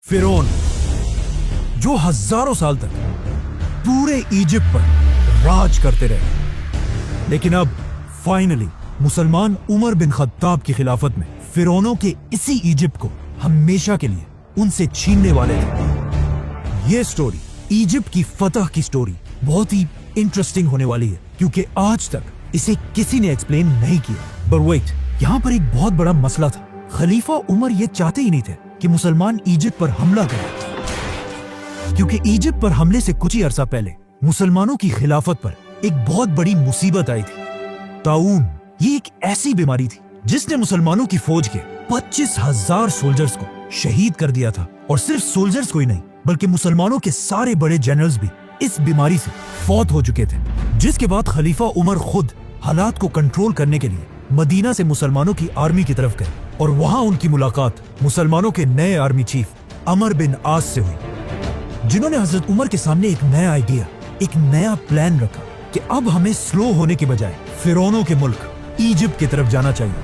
फिरौन जो हजारों साल तक पूरे इजिप्ट पर राज करते रहे, लेकिन अब फाइनली मुसलमान उमर बिन खत्ताब की खिलाफत में फिरौनों के इसी इजिप्ट को हमेशा के लिए उनसे छीनने वाले थे। ये स्टोरी इजिप्ट की फतह की स्टोरी बहुत ही इंटरेस्टिंग होने वाली है, क्योंकि आज तक इसे किसी ने एक्सप्लेन नहीं किया। पर वेट, यहाँ पर एक बहुत बड़ा मसला था। खलीफा उमर ये चाहते ही नहीं थे कि मुसलमान इजिप्ट पर हमला करें, क्योंकि इजिप्ट पर हमले से कुछ ही अरसा पहले मुसलमानों की खिलाफत पर एक बहुत बड़ी मुसीबत आई थी, ताऊन। ये एक ऐसी बीमारी थी जिसने मुसलमानों की फौज के 25,000 सोल्जर्स को शहीद कर दिया था। और सिर्फ सोल्जर्स को ही नहीं, बल्कि मुसलमानों के सारे बड़े जनरल्स भी इस बीमारी से फौत हो चुके थे। जिसके बाद खलीफा उमर खुद हालात को कंट्रोल करने के लिए मदीना से मुसलमानों की आर्मी की तरफ गए, और वहां उनकी मुलाकात मुसलमानों के नए आर्मी चीफ अमर बिन आस से हुई, जिन्होंने हजरत उमर के सामने एक नया आइडिया, एक नया प्लान रखा कि अब हमें स्लो होने की बजाय फिरौनों के मुल्क इजिप्ट की तरफ जाना चाहिए।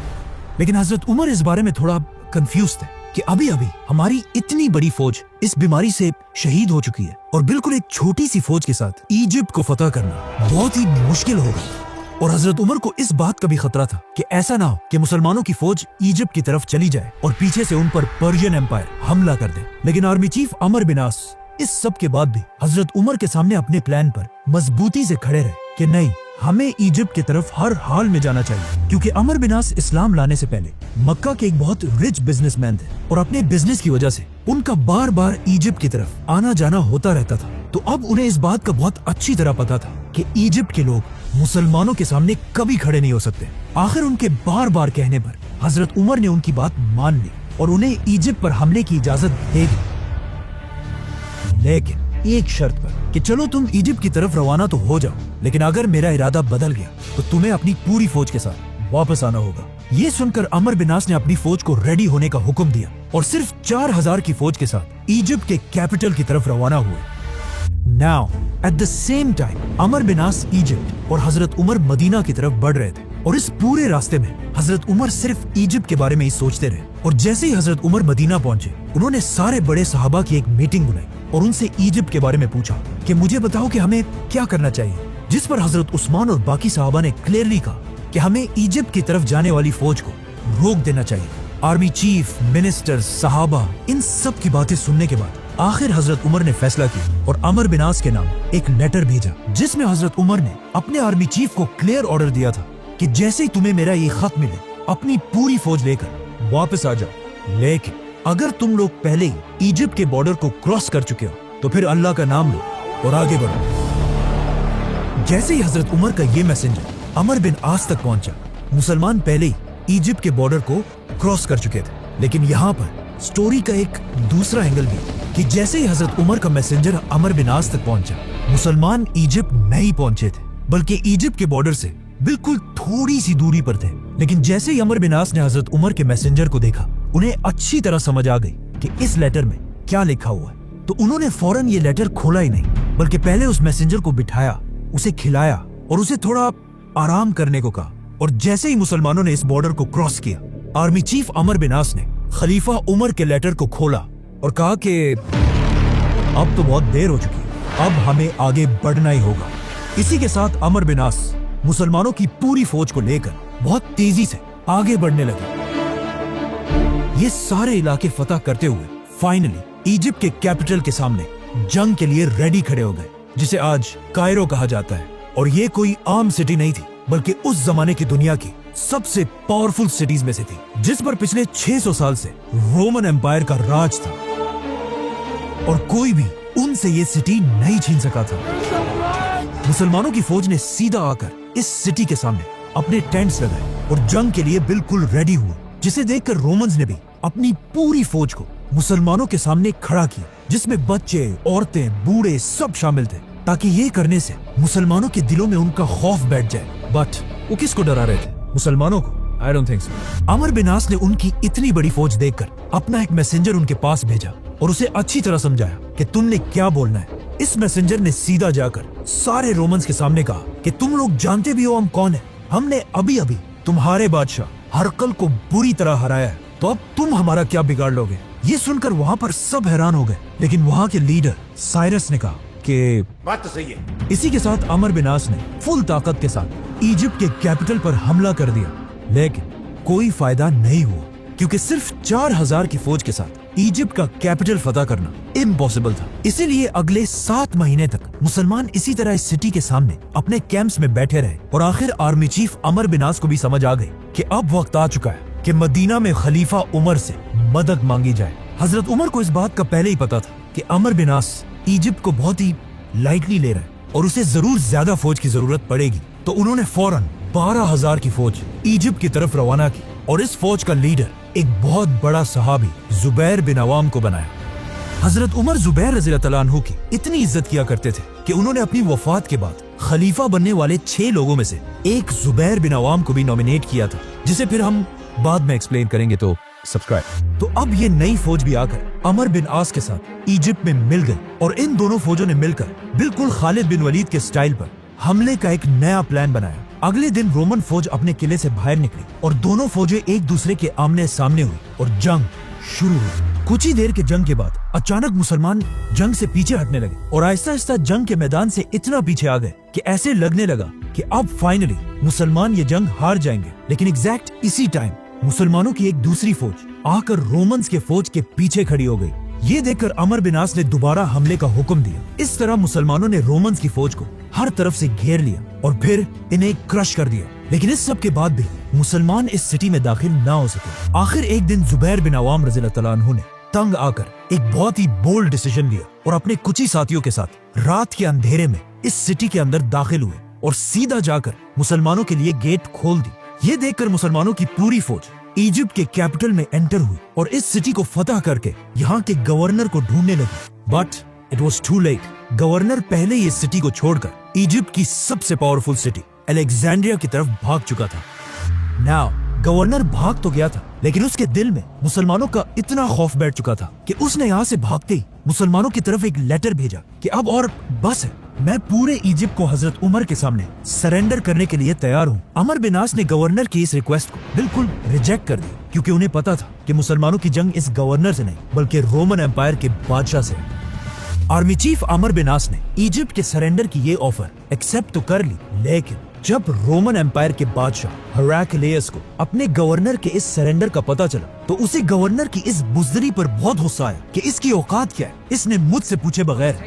लेकिन हजरत उमर इस बारे में थोड़ा कंफ्यूज थे कि अभी अभी हमारी इतनी बड़ी फौज इस बीमारी से शहीद हो चुकी है, और बिल्कुल एक छोटी सी फौज के साथ इजिप्ट को फतह करना बहुत ही मुश्किल होगा। और हजरत उमर को इस बात का भी खतरा था कि ऐसा ना हो कि मुसलमानों की फौज इजिप्ट की तरफ चली जाए और पीछे से उन पर पर्शियन एम्पायर हमला कर दे। लेकिन आर्मी चीफ अमर बिन आस इस सब के बाद भी हजरत उमर के सामने अपने प्लान पर मजबूती से खड़े रहे कि नहीं, हमें इजिप्ट की तरफ हर हाल में जाना चाहिए। क्योंकि अमर बिन आस इस्लाम लाने से पहले मक्का के एक बहुत रिच बिजनेसमैन थे, और अपने बिजनेस की वजह से उनका बार बार इजिप्ट की तरफ आना जाना होता रहता था। तो अब उन्हें इस बात का बहुत अच्छी तरह पता था कि इजिप्ट के लोग मुसलमानों के सामने कभी खड़े नहीं हो सकते। आखिर उनके बार बार कहने पर हजरत उमर ने उनकी बात मान ली और उन्हें इजिप्ट पर हमले की इजाजत दे दी, लेकिन एक शर्त पर कि चलो तुम इजिप्ट की तरफ रवाना तो हो जाओ, लेकिन अगर मेरा इरादा बदल गया तो तुम्हें अपनी पूरी फौज के साथ वापस आना होगा। ये सुनकर अमर बिन आस ने अपनी फौज को रेडी होने का हुक्म दिया और सिर्फ 4,000 की फौज के साथ इजिप्ट के कैपिटल की तरफ रवाना हुए। Now, at the same time, Amr bin As Egypt और हजरत उमर मदीना की तरफ बढ़ रहे थे, और इस पूरे रास्ते में हजरत उमर सिर्फ इजिप्ट के बारे में ही सोचते रहे। और जैसे ही हजरत उमर मदीना पहुंचे, उन्होंने सारे बड़े सहाबा की एक मीटिंग बुलाई और उनसे इजिप्ट के बारे में पूछा कि मुझे बताओ कि हमें क्या करना चाहिए। जिस पर हजरत उस्मान और बाकी सहाबा ने क्लियरली कहा कि हमें इजिप्ट की तरफ जाने वाली फौज को रोक देना चाहिए। आर्मी चीफ, मिनिस्टर, सहाबा, इन सब की बातें सुनने के बाद आखिर हजरत उमर ने फैसला किया और अमर बिन आस के नाम एक लेटर भेजा, जिसमें हजरत उमर ने अपने आर्मी चीफ को क्लियर ऑर्डर दिया था कि जैसे ही तुम्हें मेरा ये खत मिले, अपनी पूरी फौज लेकर वापस आ जाओ। लेकिन अगर तुम लोग पहले ही इजिप्ट के बॉर्डर को क्रॉस कर चुके हो तो फिर अल्लाह का नाम लो और आगे बढ़ो। जैसे ही हजरत उमर का ये मैसेंजर अमर बिन आस तक पहुंचा, मुसलमान पहले ही इजिप्ट के बॉर्डर को क्रॉस कर चुके थे। लेकिन यहाँ पर स्टोरी का एक दूसरा एंगल भी कि जैसे ही हजरत उमर का मैसेंजर अमर बिन आस तक पहुंचा, मुसलमान इजिप्ट नहीं पहुंचे थे, बल्कि इजिप्ट के बॉर्डर से बिल्कुल थोड़ी सी दूरी पर थे। लेकिन जैसे ही अमर बिन आस ने हजरत उमर के मैसेंजर को देखा, उन्हें अच्छी तरह समझ आ गई कि इस लेटर में क्या लिखा हुआ है। तो उन्होंने फौरन ये लेटर खोला ही नहीं, बल्कि पहले उस मैसेंजर को बिठाया, उसे खिलाया और उसे थोड़ा आराम करने को कहा। और जैसे ही मुसलमानों ने इस बॉर्डर को क्रॉस किया, आर्मी चीफ अमर बिन आस ने खलीफा उमर के लेटर को खोला और कहा कि अब तो बहुत देर हो चुकी है, अब हमें आगे बढ़ना ही होगा। इसी के साथ अमर बिन आस मुसलमानों की पूरी फौज को लेकर बहुत तेजी से आगे बढ़ने लगे। ये सारे इलाके फतह करते हुए फाइनली इजिप्ट के कैपिटल के सामने जंग के लिए रेडी खड़े हो गए, जिसे आज कायरो कहा जाता है। और ये कोई आम सिटी नहीं थी, बल्कि उस जमाने की दुनिया की सबसे पावरफुल सिटीज में से थी, जिस पर पिछले 600 साल से रोमन एम्पायर का राज था, और कोई भी उनसे ये सिटी नहीं छीन सका था। मुसलमानों की फौज ने सीधा आकर इस सिटी के सामने अपने टेंट्स लगाए और जंग के लिए बिल्कुल रेडी हुए, जिसे देखकर रोमन्स ने भी अपनी पूरी फौज को मुसलमानों के सामने खड़ा किया, जिसमें बच्चे, औरतें, बूढ़े सब शामिल थे, ताकि ये करने से मुसलमानों के दिलों में उनका खौफ बैठ जाए। बट वो किसको डरा रहे थे? मुसलमानों को? I don't think so। Amar bin आस ने उनकी इतनी बड़ी फौज देखकर अपना एक मैसेंजर उनके पास भेजा और उसे अच्छी तरह समझाया कि तुमने क्या बोलना है। इस मैसेंजर ने सीधा जाकर सारे रोमन्स के सामने कहा कि तुम लोग जानते भी हो हम कौन है। हमने अभी अभी तुम्हारे बादशाह हरकल को बुरी तरह हराया है, तो अब तुम हमारा क्या बिगाड़ लोगे? ये सुनकर वहाँ पर सब हैरान हो गए, लेकिन वहाँ के लीडर साइरस ने कहा कि बात तो सही है। इसी के साथ अमर बिन आस ने फुल ताकत के साथ इजिप्ट के कैपिटल पर हमला कर दिया, लेकिन कोई फायदा नहीं हुआ क्योंकि सिर्फ 4000 की फौज के साथ इजिप्ट का कैपिटल फतह करना इम्पॉसिबल था। इसीलिए अगले 7 महीने तक मुसलमान इसी तरह इस सिटी के सामने अपने कैंप्स में बैठे रहे और आखिर आर्मी चीफ अमर बिन आस को भी समझ आ गई कि अब वक्त आ चुका है कि मदीना में खलीफा उमर से मदद मांगी जाए। हजरत उमर को इस बात का पहले ही पता था कि अमर बिन आस इजिप्ट को बहुत ही लाइटली ले रहा है और उसे जरूर ज्यादा फौज की जरूरत पड़ेगी, तो उन्होंने फौरन 12000 की फौज इजिप्ट की तरफ रवाना की और इस फौज का लीडर एक बहुत बड़ा सहाबी जुबैर बिन अवाम को बनाया। हजरत उमर जुबैर रज़ियल्लाहु अन्हु की इतनी इज्जत किया करते थे कि उन्होंने अपनी वफात के बाद खलीफा बनने वाले 6 लोगों में से एक जुबैर बिन अवाम को भी नॉमिनेट किया था, जिसे फिर हम बाद में एक्सप्लेन करेंगे, तो सब्सक्राइब। तो अब ये नई फौज भी आकर अमर बिन आस के साथ इजिप्ट में मिल गई और इन दोनों फौजों ने मिलकर बिल्कुल खालिद बिन वलीद के स्टाइल पर हमले का एक नया प्लान बनाया। अगले दिन रोमन फौज अपने किले से बाहर निकली और दोनों फौजें एक दूसरे के आमने सामने हुई और जंग शुरू हुई। कुछ ही देर के जंग के बाद अचानक मुसलमान जंग से पीछे हटने लगे और आहिस्ता आहिस्ता जंग के मैदान से इतना पीछे आ गए कि ऐसे लगने लगा कि अब फाइनली मुसलमान ये जंग हार जाएंगे। लेकिन एग्जैक्ट इसी टाइम मुसलमानों की एक दूसरी फौज आकर रोमन्स के फौज के पीछे खड़ी हो गई। ये देखकर अमर बिन आस ने दोबारा हमले का हुक्म दिया। इस तरह मुसलमानों ने रोमन्स की फौज को हर तरफ से घेर लिया और फिर इन्हें क्रश कर दिया। लेकिन इस सब के बाद भी मुसलमान इस सिटी में दाखिल ना हो सके। आखिर एक दिन जुबैर बिन अवाम रज़ियल्लाहु अन्हु ने तंग आकर एक बहुत ही बोल्ड डिसीजन लिया और अपने कुछ ही साथियों के साथ रात के अंधेरे में इस सिटी के अंदर दाखिल हुए और सीधा जाकर मुसलमानों के लिए गेट खोल दी। ये देखकर मुसलमानों की पूरी फौज इजिप्ट के कैपिटल में एंटर हुई और इस सिटी को फतह करके यहाँ के गवर्नर को ढूंढने लगी। But it was too late. Governor पहले ही इस सिटी को छोड़कर इजिप्ट की सबसे पावरफुल सिटी अलेक्जेंड्रिया की तरफ भाग चुका था। नाउ गवर्नर भाग तो गया था, लेकिन उसके दिल में मुसलमानों का इतना खौफ बैठ चुका था कि उसने यहाँ से भागते ही मुसलमानों की तरफ एक लेटर भेजा कि अब और बस है, मैं पूरे इजिप्ट को हजरत उमर के सामने सरेंडर करने के लिए तैयार हूँ। अमर बिन आस ने गवर्नर की इस रिक्वेस्ट को बिल्कुल रिजेक्ट कर दिया क्योंकि उन्हें पता था कि मुसलमानों की जंग इस गवर्नर से नहीं बल्कि रोमन एम्पायर के बादशाह से। आर्मी चीफ अमर बिन आस ने इजिप्ट के सरेंडर की ये ऑफर एक्सेप्ट तो कर ली, लेकिन जब रोमन एम्पायर के बादशाह हेराक्लियस को अपने गवर्नर के इस सरेंडर का पता चला तो उसे गवर्नर की इस बुज़दिली पर बहुत गुस्सा आया कि इसकी औकात क्या है, इसने मुझसे पूछे बगैर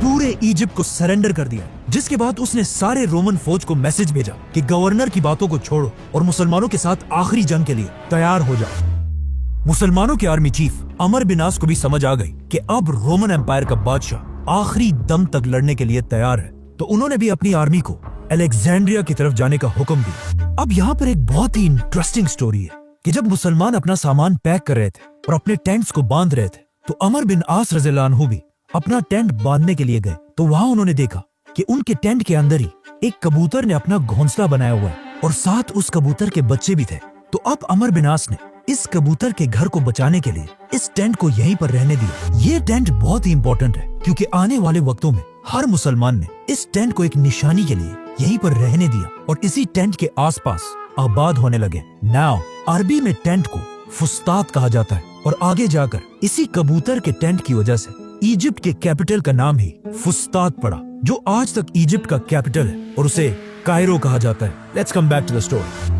पूरे इजिप्ट को सरेंडर कर दिया। जिसके बाद उसने सारे रोमन फौज को मैसेज भेजा कि गवर्नर की बातों को छोड़ो और मुसलमानों के साथ आखिरी जंग के लिए तैयार हो जाओ। मुसलमानों के आर्मी चीफ अमर बिन आस को भी समझ आ गई कि अब रोमन एम्पायर का बादशाह आखिरी दम तक लड़ने के लिए तैयार है, तो उन्होंने भी अपनी आर्मी को अलेक्जेंड्रिया की तरफ जाने का हुक्म दिया। अब यहाँ पर एक बहुत ही इंटरेस्टिंग स्टोरी है कि जब मुसलमान अपना सामान पैक कर रहे थे और अपने टेंट्स को बांध रहे थे तो अमर बिन आस रज़ियल्लाहु अन्हु भी अपना टेंट बांधने के लिए गए, तो वहाँ उन्होंने देखा कि उनके टेंट के अंदर ही एक कबूतर ने अपना घोंसला बनाया हुआ है और साथ उस कबूतर के बच्चे भी थे। तो अब अमर बिन आस ने इस कबूतर के घर को बचाने के लिए इस टेंट को यहीं पर रहने दिया। ये टेंट बहुत ही इंपॉर्टेंट है क्योंकि आने वाले वक्तों में हर मुसलमान ने इस टेंट को एक निशानी के लिए यहीं पर रहने दिया और इसी टेंट के आसपास आबाद होने लगे। नाउ अरबी में टेंट को फुस्तात कहा जाता है और आगे जाकर इसी कबूतर के टेंट की वजह से इजिप्ट के कैपिटल का नाम ही फुस्तात पड़ा, जो आज तक इजिप्ट का कैपिटल है और उसे कायरो कहा जाता है। Let's come back to the story.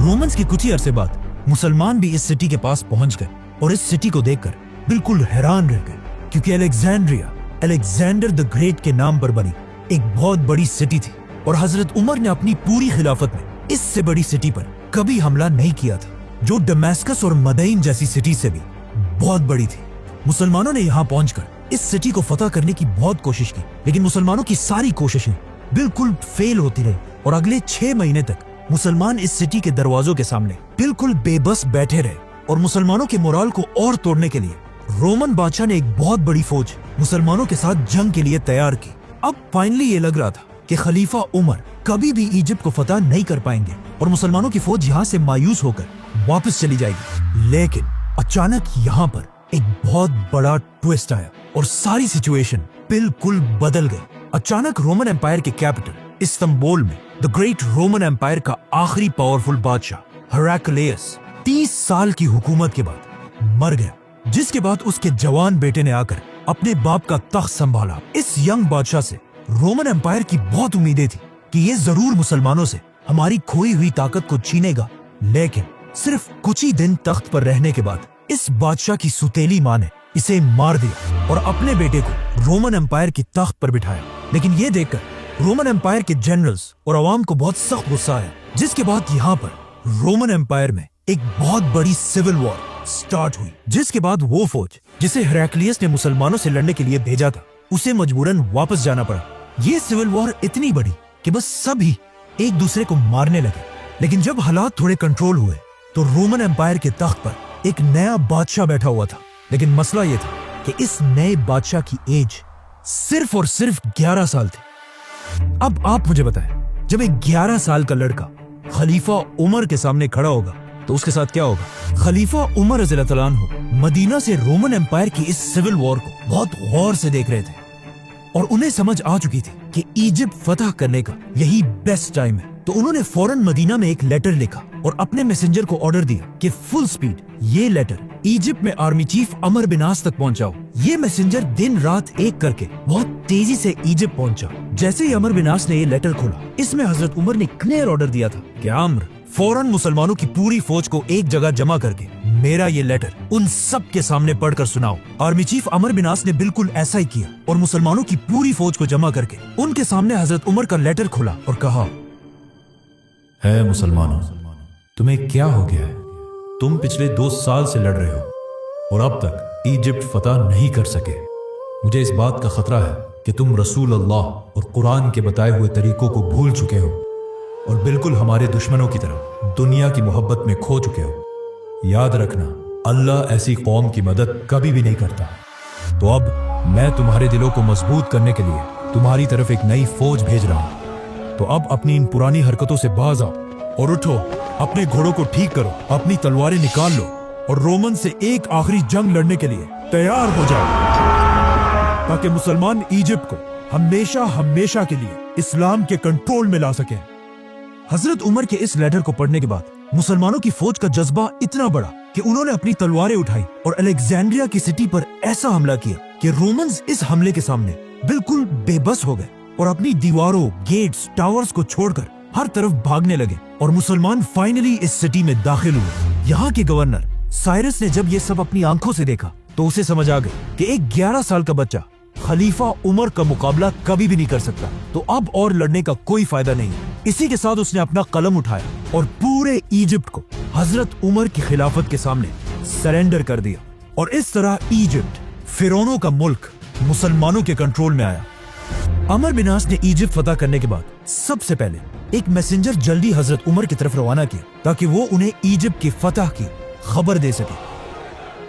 Romans की कुछ ही अरसे बाद मुसलमान भी इस सिटी के पास पहुंच गए और इस सिटी को देखकर बिल्कुल हैरान रह गए क्योंकि अलेक्जेंड्रिया अलेक्जेंडर द ग्रेट के नाम पर बनी एक बहुत बड़ी सिटी थी और हजरत उमर ने अपनी पूरी खिलाफत में इससे बड़ी सिटी पर कभी हमला नहीं किया था, जो दमास्कस और मदईन जैसी सिटी से भी बहुत बड़ी थी। मुसलमानों ने यहाँ पहुंचकर इस सिटी को फतह करने की बहुत कोशिश की, लेकिन मुसलमानों की सारी कोशिशें बिल्कुल फेल होती रही और अगले 6 महीने तक मुसलमान इस सिटी के दरवाजों के सामने बिल्कुल बेबस बैठे रहे और मुसलमानों के मोराल को और तोड़ने के लिए रोमन बादशाह ने एक बहुत बड़ी फौज मुसलमानों के साथ जंग के लिए तैयार की। अब फाइनली ये लग रहा था कि खलीफा उमर कभी भी इजिप्ट को फतह नहीं कर पाएंगे और मुसलमानों की फौज यहाँ से मायूस होकर वापस चली जाएगी। लेकिन अचानक यहाँ पर एक बहुत बड़ा ट्विस्ट आया और सारी सिचुएशन बिल्कुल बदल गई। अचानक रोमन एम्पायर के कैपिटल इस्तंबुल में द ग्रेट रोमन एम्पायर का आखिरी पावरफुल बादशाह हेराक्लियस 30 साल की हुकूमत के बाद मर गया। जिसके बाद उसके जवान बेटे ने आकर अपने बाप का तख्त संभाला। इस यंग बादशाह से रोमन एम्पायर की बहुत उम्मीदें थी कि ये जरूर मुसलमानों से हमारी खोई हुई ताकत को छीनेगा, लेकिन सिर्फ कुछ ही दिन तख्त पर रहने के बाद इस बादशाह की सुतेली मां ने इसे मार दिया और अपने बेटे को रोमन एम्पायर की तख्त पर बिठाया। लेकिन ये देखकर रोमन एम्पायर के जनरल्स और अवाम को बहुत सख्त गुस्सा आया, जिसके बाद यहाँ पर रोमन एम्पायर में एक बहुत बड़ी सिविल वॉर स्टार्ट हुई, जिसके बाद वो फौज जिसे हेराक्लियस ने मुसलमानों से लड़ने के लिए भेजा था उसे मजबूरन वापस जाना पड़ा। ये सिविल वॉर इतनी बड़ी कि बस सभी एक दूसरे को मारने लगे। लेकिन जब हालात थोड़े कंट्रोल हुए तो रोमन एम्पायर के तख्त पर एक नया बादशाह बैठा हुआ था। लेकिन मसला ये था कि इस नए बादशाह की एज सिर्फ और सिर्फ 11 साल थी। अब आप मुझे बताएं, जब एक 11 साल का लड़का खलीफा उमर के सामने खड़ा होगा तो उसके साथ क्या होगा? खलीफा उमर रज़ियल्लाहु अन्हु मदीना से रोमन एम्पायर की इस सिविल वॉर को बहुत गौर से देख रहे थे और उन्हें समझ आ चुकी थी कि इजिप्ट फतह करने का यही बेस्ट टाइम है। तो उन्होंने फौरन मदीना में एक लेटर लिखा और अपने मैसेंजर को ऑर्डर दिया कि फुल स्पीड ये लेटर इजिप्ट में आर्मी चीफ अमर बिन आस तक पहुंचाओ। ये मैसेंजर दिन रात एक करके बहुत तेजी से इजिप्ट पहुंचा। जैसे ही अमर बिन आस ने ये लेटर खोला, इसमें हजरत उमर ने क्लियर ऑर्डर दिया था कि अमर फौरन मुसलमानों की पूरी फौज को एक जगह जमा करके मेरा ये लेटर उन सब के सामने पढ़कर सुनाओ। आर्मी चीफ अमर बिन आस ने बिल्कुल ऐसा ही किया और मुसलमानों की पूरी फौज को जमा करके उनके सामने हजरत उमर का लेटर खोला और कहा, है मुसलमानों, तुम्हें क्या हो गया है? तुम पिछले 2 साल से लड़ रहे हो और अब तक इजिप्ट फतह नहीं कर सके। मुझे इस बात का खतरा है कि तुम रसूल अल्लाह और कुरान के बताए हुए तरीकों को भूल चुके हो और बिल्कुल हमारे दुश्मनों की तरह दुनिया की मोहब्बत में खो चुके हो। याद रखना, अल्लाह ऐसी कौम की मदद कभी भी नहीं करता। तो अब मैं तुम्हारे दिलों को मजबूत करने के लिए तुम्हारी तरफ एक नई फौज भेज रहा हूं। तो अब अपनी इन पुरानी हरकतों से बाज आओ और उठो, अपने घोड़ों को ठीक करो, अपनी तलवारें निकाल लो और रोमन से एक आखिरी जंग लड़ने के लिए तैयार हो जाओ, ताकि मुसलमान इजिप्ट को हमेशा हमेशा के लिए इस्लाम के कंट्रोल में ला सके। हजरत उमर के इस लेटर को पढ़ने के बाद मुसलमानों की फौज का जज्बा इतना बढ़ा कि उन्होंने अपनी तलवारें उठाई और अलेक्जेंड्रिया की सिटी पर ऐसा हमला किया कि रोमन्स इस हमले के सामने बिल्कुल बेबस हो गए और अपनी दीवारों, गेट्स, टावर्स को छोड़कर हर तरफ भागने लगे और मुसलमान फाइनली इस सिटी में दाखिल हुए। यहाँ के गवर्नर साइरस ने जब ये सब अपनी आंखों से देखा तो उसे समझ आ गई कि एक 11 साल का बच्चा खलीफा उमर का मुकाबला कभी भी नहीं कर सकता, तो अब और लड़ने का कोई फायदा नहीं। इसी के साथ उसने अपना कलम उठाया और पूरे इजिप्ट को हजरत उमर की खिलाफत के सामने सरेंडर कर दिया और इस तरह इजिप्ट, फिरौनों का मुल्क, मुसलमानों के कंट्रोल में आया। अमर बिन आस ने इजिप्ट फतह करने के बाद सबसे पहले एक मैसेंजर जल्दी हजरत उमर की तरफ रवाना किया ताकि वो उन्हें इजिप्ट की फतह की खबर दे सके।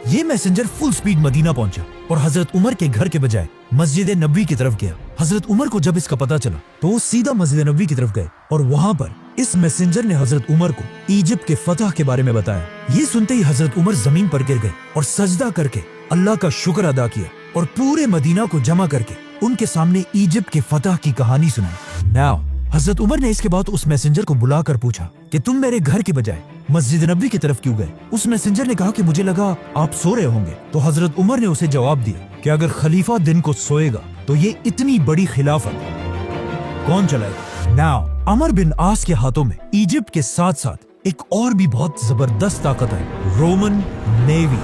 ये मैसेंजर फुल स्पीड मदीना पहुंचा और हजरत उमर के घर के बजाय मस्जिद नबवी की तरफ गया। हजरत उमर को जब इसका पता चला तो वो सीधा मस्जिद नबवी की तरफ गए और वहां पर इस मैसेंजर ने हजरत उमर को इजिप्ट के फतह के बारे में बताया। ये सुनते ही हजरत उमर जमीन पर गिर गए और सजदा करके अल्लाह का शुक्र अदा किया और पूरे मदीना को जमा करके उनके सामने इजिप्ट के फतह की कहानी सुनाई। नाउ हजरत उमर ने इसके बाद उस मैसेंजर को बुलाकर पूछा कि तुम मेरे घर के बजाय मस्जिद नबवी की तरफ क्यों गए? उस मैसेंजर ने कहा कि मुझे लगा आप सो रहे होंगे। तो हजरत उमर ने उसे जवाब दिया कि अगर खलीफा दिन को सोएगा तो ये इतनी बड़ी खिलाफत कौन चलाएगा? नाउ अमर बिन आस के हाथों में इजिप्ट के साथ साथ एक और भी बहुत जबरदस्त ताकत है, रोमन नेवी,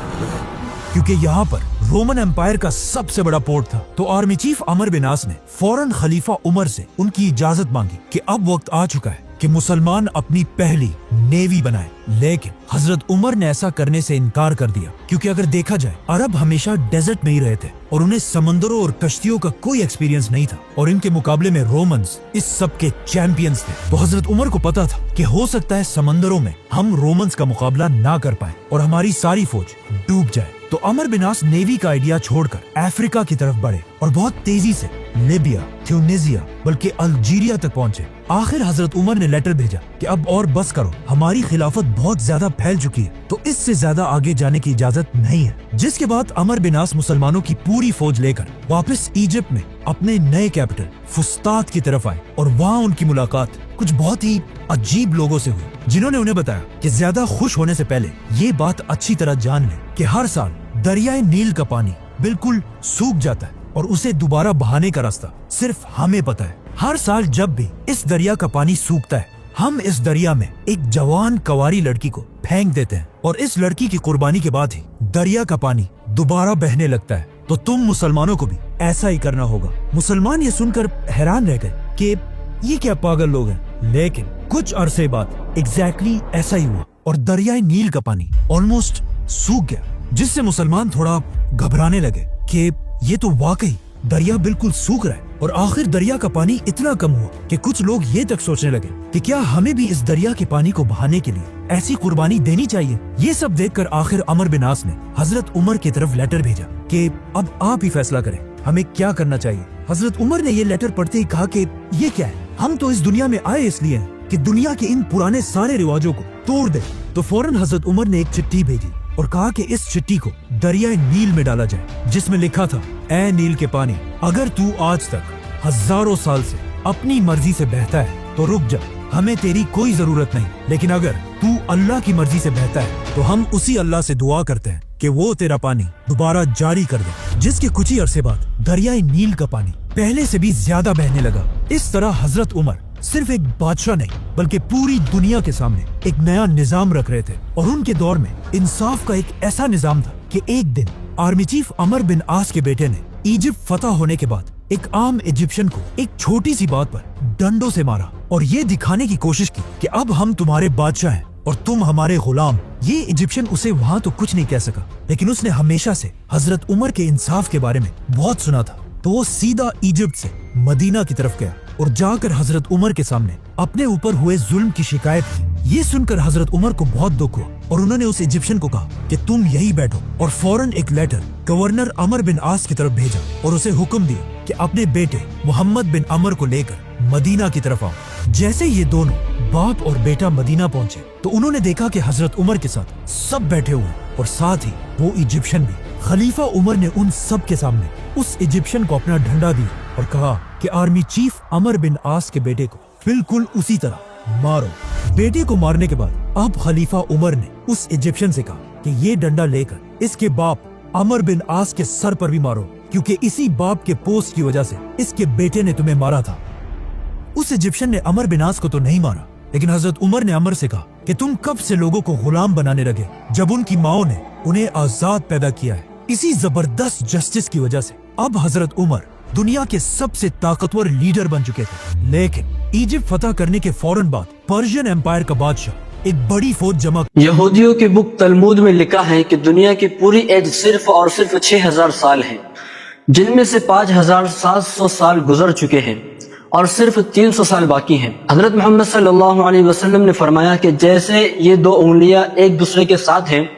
क्योंकि यहाँ पर रोमन एम्पायर का सबसे बड़ा पोर्ट था। तो आर्मी चीफ अमर बिन आस ने फौरन खलीफा उमर से उनकी इजाजत मांगी कि अब वक्त आ चुका है कि मुसलमान अपनी पहली नेवी बनाए। लेकिन हजरत उमर ने ऐसा करने से इनकार कर दिया, क्योंकि अगर देखा जाए अरब हमेशा डेजर्ट में ही रहे थे और उन्हें समंदरों और कश्तियों का कोई एक्सपीरियंस नहीं था और इनके मुकाबले में रोमन्स इस सब के चैंपियंस थे। तो हजरत उमर को पता था कि हो सकता है समंदरों में हम रोमन्स का मुकाबला ना कर पाए और हमारी सारी फौज डूब जाए। तो अमर बिन आस नेवी का आइडिया छोड़कर अफ्रीका की तरफ बढ़े और बहुत तेजी से लिबिया, ट्यूनीसिया बल्कि अल्जीरिया तक पहुंचे। आखिर हजरत उमर ने लेटर भेजा कि अब और बस करो, हमारी खिलाफत बहुत ज्यादा फैल चुकी है, तो इससे ज्यादा आगे जाने की इजाजत नहीं है। जिसके बाद अमर बिन आस मुसलमानों की पूरी फौज लेकर वापस इजिप्ट में अपने नए कैपिटल फुस्तात की तरफ आए और वहाँ उनकी मुलाकात कुछ बहुत ही अजीब लोगों से हुई, जिन्होंने उन्हें बताया कि ज्यादा खुश होने से पहले ये बात अच्छी तरह जान ले कि हर साल दरियाए नील का पानी बिल्कुल सूख जाता है और उसे दोबारा बहाने का रास्ता सिर्फ हमें पता है। हर साल जब भी इस दरिया का पानी सूखता है, हम इस दरिया में एक जवान कंवारी लड़की को फेंक देते हैं और इस लड़की की कुर्बानी के बाद ही दरिया का पानी दोबारा बहने लगता है। तो तुम मुसलमानों को भी ऐसा ही करना होगा। मुसलमान ये सुनकर हैरान रह गए कि ये क्या पागल लोग हैं, लेकिन कुछ अरसे बाद एग्जैक्टली ऐसा ही हुआ और दरियाए नील का पानी ऑलमोस्ट सूख गया, जिससे मुसलमान थोड़ा घबराने लगे कि ये तो वाकई दरिया बिल्कुल सूख रहा है। और आखिर दरिया का पानी इतना कम हुआ कि कुछ लोग ये तक सोचने लगे कि क्या हमें भी इस दरिया के पानी को बहाने के लिए ऐसी कुर्बानी देनी चाहिए। ये सब देखकर आखिर अमर बिन आस ने हजरत उमर की तरफ लेटर भेजा कि अब आप ही फैसला करें, हमें क्या करना चाहिए। हजरत उमर ने ये लेटर पढ़ते ही कहा कि ये क्या है, हम तो इस दुनिया में आए इसलिए हैं कि दुनिया के इन पुराने सारे रिवाजों को तोड़ दे। तो फौरन हजरत उमर ने एक चिट्ठी भेजी और कहा कि इस चिट्ठी को दरियाए नील में डाला जाए, जिसमें लिखा था, ऐ नील के पानी, अगर तू आज तक हजारों साल से अपनी मर्जी से बहता है तो रुक जा, हमें तेरी कोई जरूरत नहीं। लेकिन अगर तू अल्लाह की मर्जी से बहता है तो हम उसी अल्लाह से दुआ करते हैं कि वो तेरा पानी दोबारा जारी कर दे। जिसके कुछ ही अरसे बाद दरियाए नील का पानी पहले से भी ज्यादा बहने लगा। इस तरह हजरत उमर सिर्फ एक बादशाह नहीं बल्कि पूरी दुनिया के सामने एक नया निजाम रख रहे थे। और उनके दौर में इंसाफ का एक ऐसा निजाम था कि एक दिन आर्मी चीफ अमर बिन आस के बेटे ने इजिप्ट फतह होने के बाद एक आम इजिप्शियन को एक छोटी सी बात पर डंडों से मारा और ये दिखाने की कोशिश की कि अब हम तुम्हारे बादशाह हैं और तुम हमारे गुलाम। ये इजिप्शियन उसे वहाँ तो कुछ नहीं कह सका, लेकिन उसने हमेशा से हजरत उमर के इंसाफ के बारे में बहुत सुना था। तो वो सीधा इजिप्ट से मदीना की तरफ गया और जाकर हजरत उमर के सामने अपने ऊपर हुए जुल्म की शिकायत की। ये सुनकर हजरत उमर को बहुत दुख हुआ और उन्होंने उस इजिप्शियन को कहा कि तुम यही बैठो और फौरन एक लेटर गवर्नर अमर बिन आस की तरफ भेजा और उसे हुक्म दिया कि अपने बेटे मोहम्मद बिन अमर को लेकर मदीना की तरफ आओ। जैसे ये दोनों बाप और बेटा मदीना पहुंचे तो उन्होंने देखा कि हजरत उमर के साथ सब बैठे हुए और साथ ही वो इजिप्शियन भी। खलीफा उमर ने उन सब के सामने उस इजिप्शियन को अपना डंडा दिया और कहा कि आर्मी चीफ अमर बिन आस के बेटे को बिल्कुल उसी तरह मारो। बेटे को मारने के बाद अब खलीफा उमर ने उस इजिप्शियन से कहा कि ये डंडा लेकर इसके बाप अमर बिन आस के सर पर भी मारो, क्योंकि इसी बाप के पोस्ट की वजह से इसके बेटे ने तुम्हें मारा था। उस इजिप्शियन ने अमर बिन आस को तो नहीं मारा, लेकिन हजरत उमर ने अमर से कहा कि तुम कब से लोगों को गुलाम बनाने लगे जब उनकी माओ ने उन्हें आजाद पैदा किया है। इसी जबरदस्त जस्टिस की वजह से अब हजरत उमर दुनिया के सबसे ताकतवर लीडर बन चुके थे। लेकिन इजिप्ट फतह करने के फौरन बाद पर्शियन एम्पायर का बादशाह एक बड़ी फौज जमा। यहूदियों की बुक तलमूद में लिखा है कि दुनिया की पूरी एज सिर्फ और सिर्फ 6000 साल है, जिनमें से 5700 साल गुजर चुके हैं और सिर्फ 300 साल बाकी हैं। हजरत मोहम्मद सल्लल्लाहु अलैहि वसल्लम ने फरमाया कि जैसे ये दो उंगलियां एक दूसरे के साथ हैं,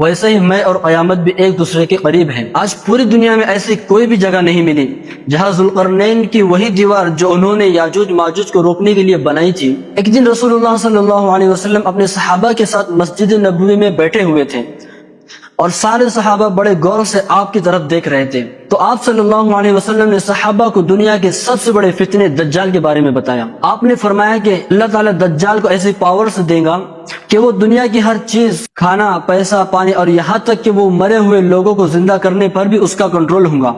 वैसे ही मैं और क़यामत भी एक दूसरे के करीब हैं। आज पूरी दुनिया में ऐसी कोई भी जगह नहीं मिली जहां जुल्करनैन की वही दीवार जो उन्होंने याजूज माजूज को रोकने के लिए बनाई थी। एक दिन रसूलुल्लाह सल्लल्लाहु अलैहि वसल्लम अपने सहाबा के साथ मस्जिद नबवी में बैठे हुए थे और सारे सहाबा बड़े गौर से आपकी तरफ देख रहे थे। तो आप सल्लल्लाहु अलैहि वसल्लम ने सहाबा को दुनिया के सबसे बड़े फितने दज्जाल के बारे में बताया। आपने फरमाया कि अल्लाह ताला दज्जाल को ऐसी पावर्स देगा कि वो दुनिया की हर चीज, खाना, पैसा, पानी और यहाँ तक कि वो मरे हुए लोगों को जिंदा करने पर भी उसका कंट्रोल होगा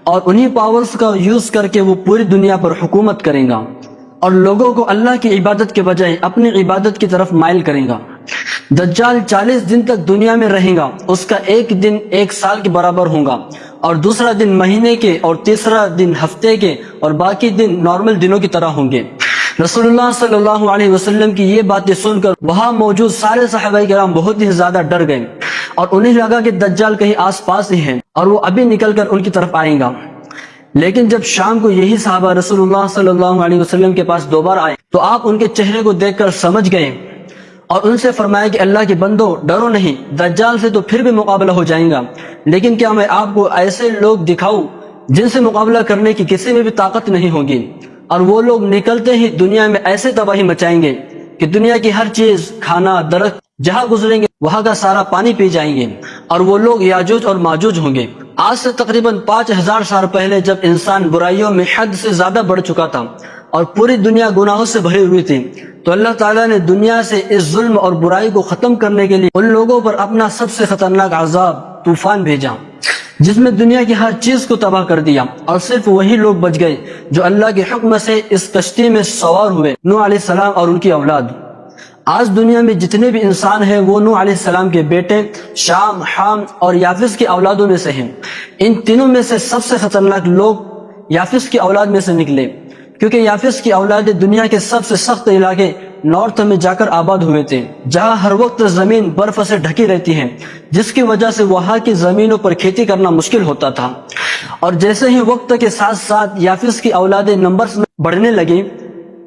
और उन्हीं पावर्स का यूज करके वो पूरी दुनिया पर हुकूमत करेगा और लोगों को अल्लाह की इबादत के बजाय अपनी इबादत की तरफ माइल करेगा। दज्जाल 40 दिन तक दुनिया में रहेगा, उसका एक दिन 1 साल के बराबर होगा और दूसरा दिन महीने के और तीसरा दिन हफ्ते के और बाकी दिन नॉर्मल दिनों की तरह होंगे। रसूलुल्लाह सल्लल्लाहु अलैहि वसल्लम की ये बातें सुनकर वहां मौजूद सारे सहाबाए किराम बहुत ही ज्यादा डर गए और उन्हें लगा कि दज्जाल कहीं आस पास ही है और वो अभी निकलकर उनकी तरफ आएगा। लेकिन जब शाम को यही सहाबा रसूलुल्लाह सल्लल्लाहु अलैहि वसल्लम के पास दोबारा आए तो आप उनके चेहरे को देखकर समझ गए और उनसे फरमाया कि अल्लाह के बंदो, डरो नहीं, दज्जाल से तो फिर भी मुकाबला हो जाएगा, लेकिन क्या मैं आपको ऐसे लोग दिखाऊं جن سے مقابلہ کرنے کی کسی میں بھی طاقت نہیں ہوگی، اور وہ لوگ نکلتے ہی دنیا میں ایسے تباہی مچائیں گے کہ دنیا کی ہر چیز، کھانا، درخت جہاں گزریں گے وہاں کا سارا پانی پی جائیں گے، اور وہ لوگ یاجوج اور ماجوج ہوں گے۔ آج سے تقریباً 5000 سال پہلے جب انسان برائیوں میں حد سے زیادہ بڑھ چکا تھا اور پوری دنیا گناہوں سے بھری ہوئی تھی، تو اللہ تعالیٰ نے دنیا سے اس ظلم اور برائی کو ختم کرنے کے لیے ان لوگوں پر اپنا سب سے خطرناک عذاب طوفان بھیجا، جس میں دنیا کی ہر چیز کو تباہ کر دیا، اور صرف وہی لوگ بچ گئے جو اللہ کے حکم سے اس کشتی میں سوار ہوئے، نوح علیہ السلام اور ان کی اولاد۔ آج دنیا میں جتنے بھی انسان ہیں وہ نوح علیہ السلام کے بیٹے شام، حام اور یافس کی اولادوں میں سے ہیں۔ ان تینوں میں سے سب سے خطرناک لوگ یافس کی اولاد میں سے نکلے، کیونکہ یافس کی اولاد دنیا کے سب سے سخت علاقے نارتھ میں جا کر آباد ہوئے تھے، جہاں ہر وقت زمین برف سے ڈھکی رہتی ہے، جس کی وجہ سے وہاں کی زمینوں پر کھیتی کرنا مشکل ہوتا تھا۔ اور جیسے ہی وقت کے ساتھ ساتھ یافس کی اولادیں نمبرز میں بڑھنے لگیں،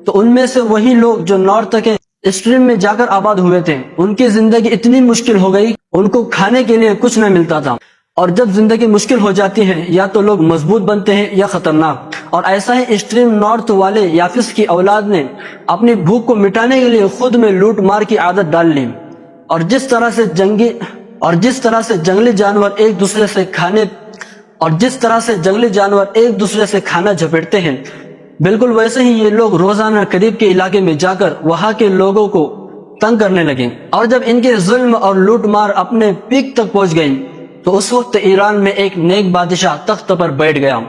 تو ان میں سے وہی لوگ جو نارتھ کے اسٹریم میں جا کر آباد ہوئے تھے، ان کی زندگی اتنی مشکل ہو گئی، ان کو کھانے کے لیے کچھ نہ ملتا تھا۔ اور جب زندگی مشکل ہو جاتی ہے، یا تو لوگ مضبوط بنتے ہیں یا خطرناک۔ اور ایسا ہی ایکسٹریم نارتھ والے یافس کی اولاد نے اپنی بھوک کو مٹانے کے لیے خود میں لوٹ مار کی عادت ڈال لی، اور جس طرح سے جنگلی جانور ایک دوسرے سے کھانا جھپٹتے ہیں، بالکل ویسے ہی یہ لوگ روزانہ قریب کے علاقے میں جا کر وہاں کے لوگوں کو تنگ کرنے لگے۔ اور جب ان کے ظلم اور لوٹ مار اپنے پیک تک پہنچ گئی، تو اس وقت ایران میں ایک نیک بادشاہ تخت پر بیٹھ گیا۔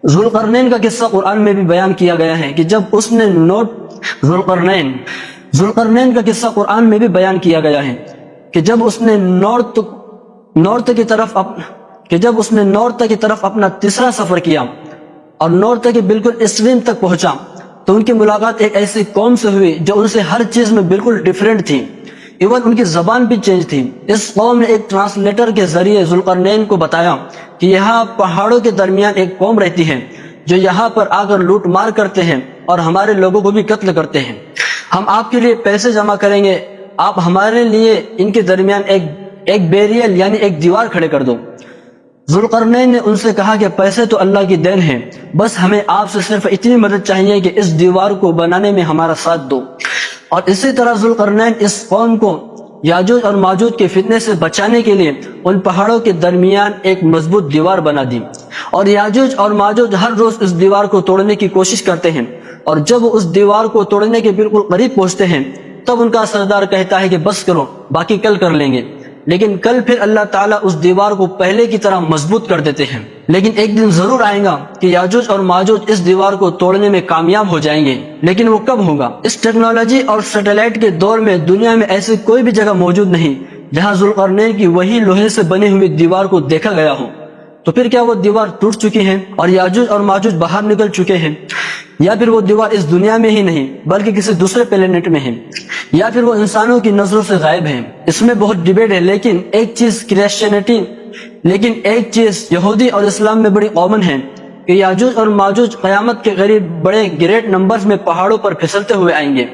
ذوالقرنین کا قصہ قرآن میں بھی بیان کیا گیا ہے کہ جب اس نے ذوالقرنین کا قصہ قرآن میں بھی بیان کیا گیا ہے کہ جب اس نے نارتھ کی طرف اپنا تیسرا سفر کیا اور نارتھ کے بالکل ایکسٹریم تک پہنچا، تو ان کی ملاقات ایک ایسی قوم سے ہوئی جو ان سے ہر چیز میں بالکل ڈیفرنٹ تھی، ایون ان کی زبان بھی چینج تھی۔ اس قوم نے ایک ٹرانسلیٹر کے ذریعے ذوالقرنین کو بتایا کہ یہاں پہاڑوں کے درمیان ایک قوم رہتی ہے جو یہاں پر آ کر لوٹ مار کرتے ہیں اور ہمارے لوگوں کو بھی قتل کرتے ہیں۔ ہم آپ کے لیے پیسے جمع کریں گے، آپ ہمارے لیے ان کے درمیان ایک بیریل یعنی ایک دیوار کھڑے کر دو۔ ذوالقرنین نے ان سے کہا کہ پیسے تو اللہ کی دین ہے، بس ہمیں آپ سے صرف اتنی مدد چاہیے کہ اس دیوار کو بنانے میں ہمارا ساتھ دو۔ اور اسی طرح ذوالقرنین اس قوم کو یاجوج اور ماجوج کے فتنے سے بچانے کے لیے ان پہاڑوں کے درمیان ایک مضبوط دیوار بنا دی، اور یاجوج اور ماجوج ہر روز اس دیوار کو توڑنے کی کوشش کرتے ہیں، اور جب وہ اس دیوار کو توڑنے کے بالکل قریب پہنچتے ہیں تب ان کا سردار کہتا ہے کہ بس کرو، باقی کل کر لیں گے۔ لیکن کل پھر اللہ تعالیٰ اس دیوار کو پہلے کی طرح مضبوط کر دیتے ہیں۔ لیکن ایک دن ضرور آئے گا کہ یاجوج اور ماجوج اس دیوار کو توڑنے میں کامیاب ہو جائیں گے، لیکن وہ کب ہوگا؟ اس ٹیکنالوجی اور سیٹلائٹ کے دور میں دنیا میں ایسی کوئی بھی جگہ موجود نہیں جہاں ذوالقرنین کی وہی لوہے سے بنی ہوئی دیوار کو دیکھا گیا ہو۔ تو پھر کیا وہ دیوار ٹوٹ چکی ہے اور یاجوج اور ماجوج باہر نکل چکے ہیں، یا پھر وہ دیوار اس دنیا میں ہی نہیں بلکہ کسی دوسرے پلینٹ میں ہے، یا پھر وہ انسانوں کی نظروں سے غائب ہے؟ اس میں بہت ڈیبیٹ ہے، لیکن ایک چیز یہودی اور اسلام میں بڑی کامن ہے کہ یاجوج اور ماجوج قیامت کے قریب بڑے گریٹ نمبرز میں پہاڑوں پر پھسلتے ہوئے آئیں گے۔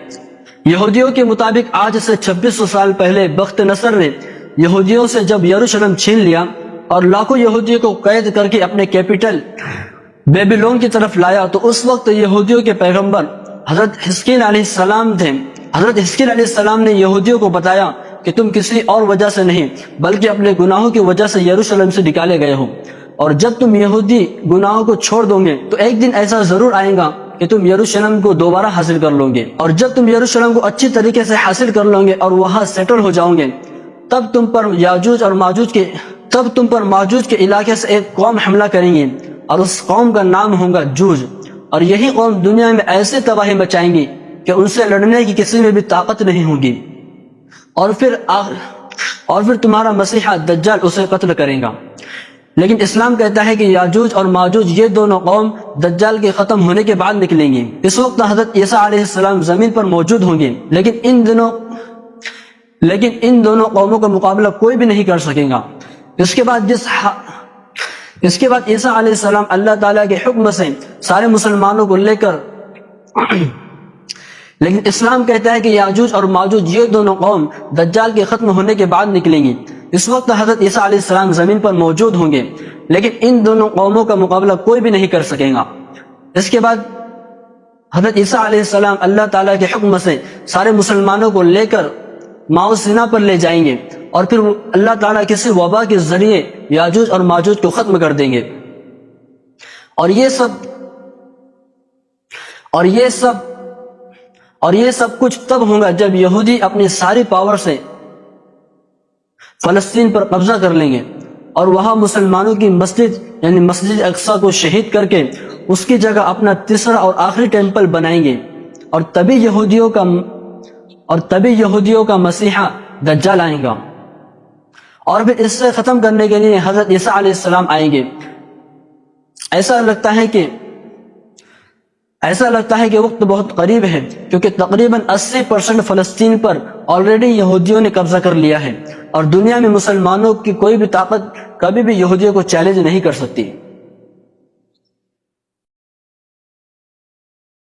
یہودیوں کے مطابق آج سے 2600 سال پہلے بخت نصر نے یہودیوں سے جب یروشلم چھین لیا اور لاکھوں یہودیوں کو قید کر کے اپنے کیپٹل بیبیلون کی طرف لایا، تو اس وقت یہودیوں کے پیغمبر حضرت حزقیل علیہ السلام تھے۔ حضرت حزقیل علیہ السلام نے یہودیوں کو بتایا کہ تم کسی اور وجہ سے نہیں بلکہ اپنے گناہوں کی وجہ سے یروشلم سے نکالے گئے ہو، اور جب تم یہودی گناہوں کو چھوڑ دو گے تو ایک دن ایسا ضرور آئے گا کہ تم یروشلم کو دوبارہ حاصل کر لو گے، اور جب تم یروشلم کو اچھی طریقے سے حاصل کر لو گے اور وہاں سیٹل ہو جاؤ گے، تب تم پر ماجوج کے علاقے سے ایک قوم حملہ کریں گے، اور اس قوم کا نام ہوگا جوج، اور یہی قوم دنیا میں ایسے تباہی مچائیں گی کہ ان سے لڑنے کی کسی میں بھی طاقت نہیں ہوگی، اور پھر تمہارا مسیحا دجال اسے قتل کرے گا۔ لیکن اسلام کہتا ہے کہ یاجوج اور ماجوج یہ دونوں قوم دجال کے ختم ہونے کے بعد نکلیں گی۔ اس وقت حضرت عیسیٰ علیہ السلام زمین پر موجود ہوں گے، لیکن ان دونوں قوموں کا مقابلہ کوئی بھی نہیں کر سکے گا۔ اس کے بعد عیسیٰ علیہ السلام اللہ تعالیٰ کے حکم سے سارے مسلمانوں کو لے کر لیکن اسلام کہتا ہے کہ یاجوج اور ماجوج یہ دونوں قوم دجال کے ختم ہونے کے بعد نکلیں گی۔ اس وقت حضرت عیسیٰ علیہ السلام زمین پر موجود ہوں گے، لیکن ان دونوں قوموں کا مقابلہ کوئی بھی نہیں کر سکے گا۔ اس کے بعد حضرت عیسیٰ علیہ السلام اللہ تعالیٰ کے حکم سے سارے مسلمانوں کو لے کر ماؤ سینا پر لے جائیں گے، اور پھر اللہ تعالیٰ کسی وبا کے ذریعے یاجوج اور ماجوج کو ختم کر دیں گے۔ اور یہ سب کچھ تب ہوگا جب یہودی اپنی ساری پاور سے فلسطین پر قبضہ کر لیں گے، اور وہاں مسلمانوں کی مسجد یعنی مسجد اقصیٰ کو شہید کر کے اس کی جگہ اپنا تیسرا اور آخری ٹیمپل بنائیں گے، اور تبھی یہودیوں کا مسیحا دجال آئے گا، اور پھر اس سے ختم کرنے کے لیے حضرت عیسیٰ علیہ السلام آئیں گے۔ ایسا لگتا ہے کہ وقت بہت قریب ہے، کیونکہ تقریباً 80% فلسطین پر آلریڈی یہودیوں نے قبضہ کر لیا ہے، اور دنیا میں مسلمانوں کی کوئی بھی طاقت کبھی بھی یہودیوں کو چیلنج نہیں کر سکتی۔